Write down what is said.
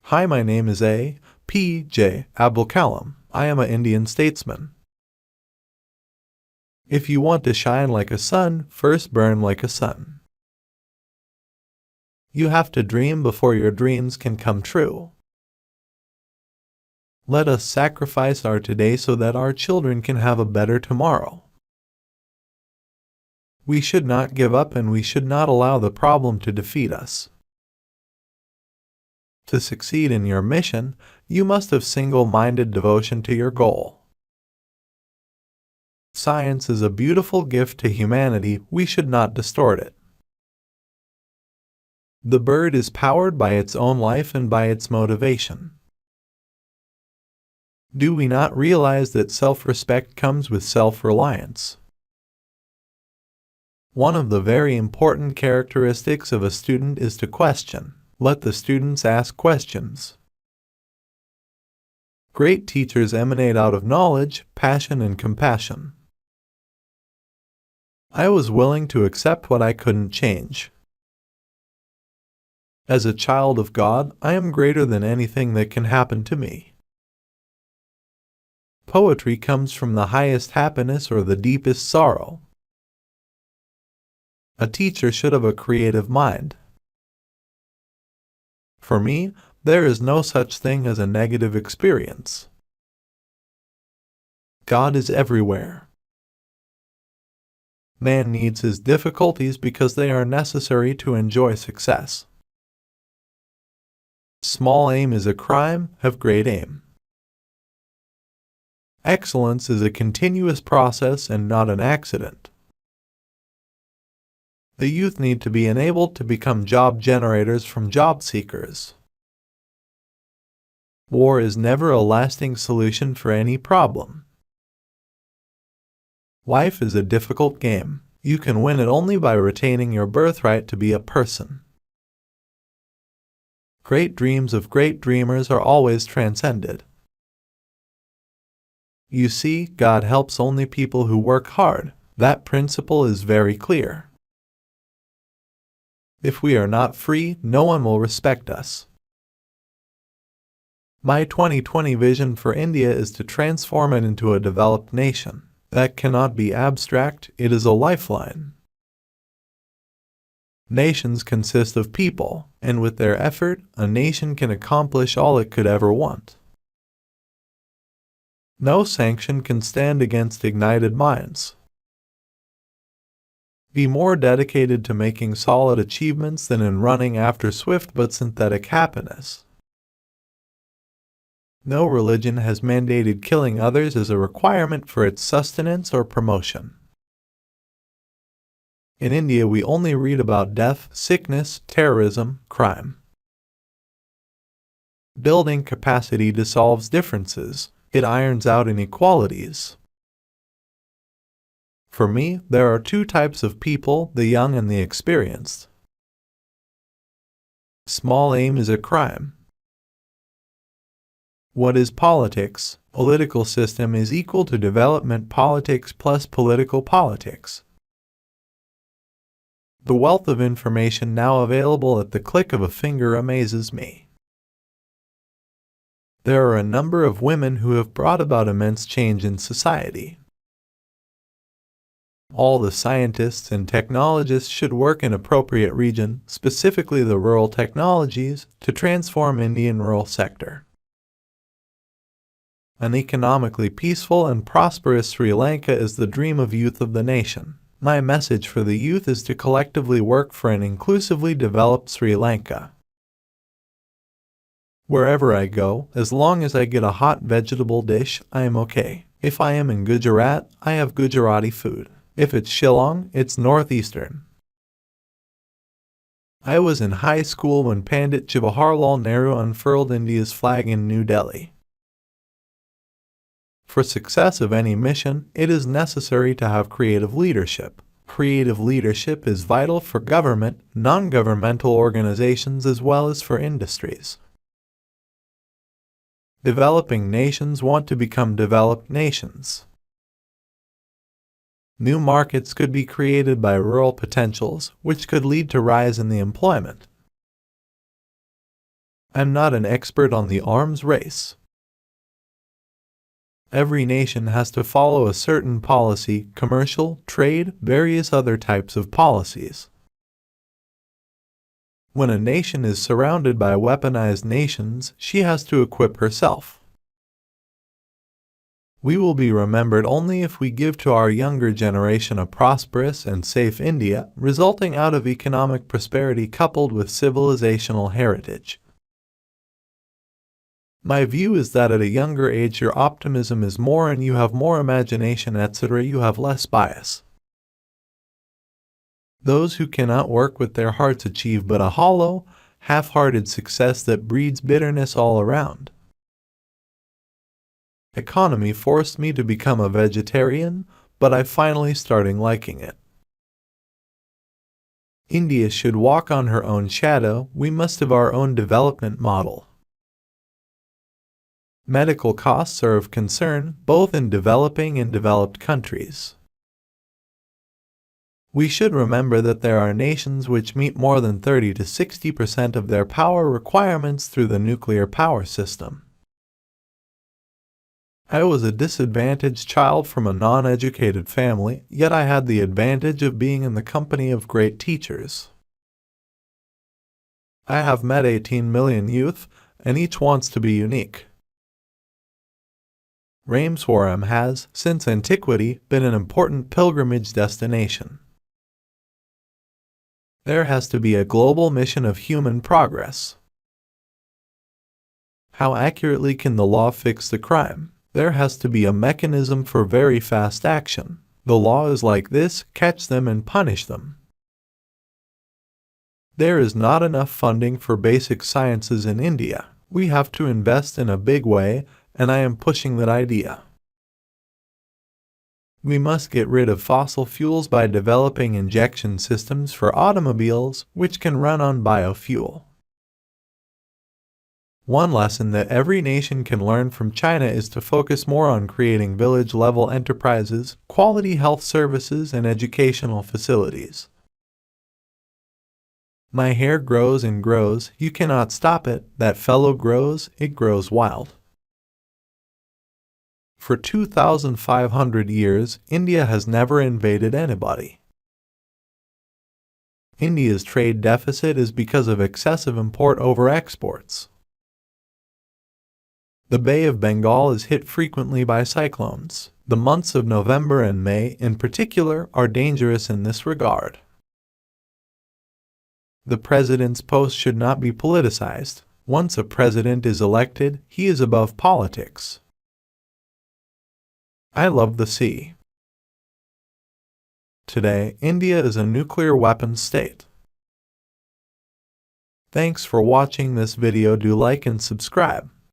Hi, my name is A.P.J. Abdul Kalam. I am an Indian statesman. If you want to shine like a sun, first burn like a sun. You have to dream before your dreams can come true. Let us sacrifice our today so that our children can have a better tomorrow. We should not give up and we should not allow the problem to defeat us. To succeed in your mission, you must have single-minded devotion to your goal. Science is a beautiful gift to humanity, we should not distort it. The bird is powered by its own life and by its motivation. Do we not realize that self-respect comes with self-reliance? One of the very important characteristics of a student is to question. Let the students ask questions. Great teachers emanate out of knowledge, passion, and compassion. I was willing to accept what I couldn't change. As a child of God, I am greater than anything that can happen to me. Poetry comes from the highest happiness or the deepest sorrow. A teacher should have a creative mind. For me, there is no such thing as a negative experience. God is everywhere. Man needs his difficulties because they are necessary to enjoy success. Small aim is a crime, have great aim. Excellence is a continuous process and not an accident. The youth need to be enabled to become job generators from job seekers. War is never a lasting solution for any problem. Life is a difficult game. You can win it only by retaining your birthright to be a person. Great dreams of great dreamers are always transcended. You see, God helps only people who work hard. That principle is very clear. If we are not free, no one will respect us. My 2020 vision for India is to transform it into a developed nation. That cannot be abstract, it is a lifeline. Nations consist of people, and with their effort, a nation can accomplish all it could ever want. No sanction can stand against ignited minds. Be more dedicated to making solid achievements than in running after swift but synthetic happiness. No religion has mandated killing others as a requirement for its sustenance or promotion. In India, we only read about death, sickness, terrorism, crime. Building capacity dissolves differences. It irons out inequalities. For me, there are two types of people, the young and the experienced. Small aim is a crime. What is politics? Political system is equal to development politics plus political politics. The wealth of information now available at the click of a finger amazes me. There are a number of women who have brought about immense change in society. All the scientists and technologists should work in appropriate region, specifically the rural technologies, to transform Indian rural sector. An economically peaceful and prosperous Sri Lanka is the dream of youth of the nation. My message for the youth is to collectively work for an inclusively developed Sri Lanka. Wherever I go, as long as I get a hot vegetable dish, I am okay. If I am in Gujarat, I have Gujarati food. If it's Shillong, it's northeastern. I was in high school when Pandit Jawaharlal Nehru unfurled India's flag in New Delhi. For success of any mission, it is necessary to have creative leadership. Creative leadership is vital for government, non-governmental organizations as well as for industries. Developing nations want to become developed nations. New markets could be created by rural potentials, which could lead to rise in the employment. I'm not an expert on the arms race. Every nation has to follow a certain policy, commercial, trade, various other types of policies. When a nation is surrounded by weaponized nations, she has to equip herself. We will be remembered only if we give to our younger generation a prosperous and safe India, resulting out of economic prosperity coupled with civilizational heritage. My view is that at a younger age your optimism is more and you have more imagination, etc. You have less bias. Those who cannot work with their hearts achieve but a hollow, half-hearted success that breeds bitterness all around. Economy forced me to become a vegetarian, but I finally started liking it. India should walk on her own shadow. We must have our own development model. Medical costs are of concern, both in developing and developed countries. We should remember that there are nations which meet more than 30 to 60% of their power requirements through the nuclear power system. I was a disadvantaged child from a non-educated family, yet I had the advantage of being in the company of great teachers. I have met 18 million youth, and each wants to be unique. Rameswaram has, since antiquity, been an important pilgrimage destination. There has to be a global mission of human progress. How accurately can the law fix the crime? There has to be a mechanism for very fast action. The law is like this: catch them and punish them. There is not enough funding for basic sciences in India. We have to invest in a big way, and I am pushing that idea. We must get rid of fossil fuels by developing injection systems for automobiles which can run on biofuel. One lesson that every nation can learn from China is to focus more on creating village-level enterprises, quality health services, and educational facilities. My hair grows and grows, you cannot stop it. That fellow grows, it grows wild. For 2,500 years, India has never invaded anybody. India's trade deficit is because of excessive import over exports. The Bay of Bengal is hit frequently by cyclones. The months of November and May, in particular, are dangerous in this regard. The president's post should not be politicized. Once a president is elected, he is above politics. I love the sea. Today, India is a nuclear weapons state. Thanks for watching this video. Do like and subscribe.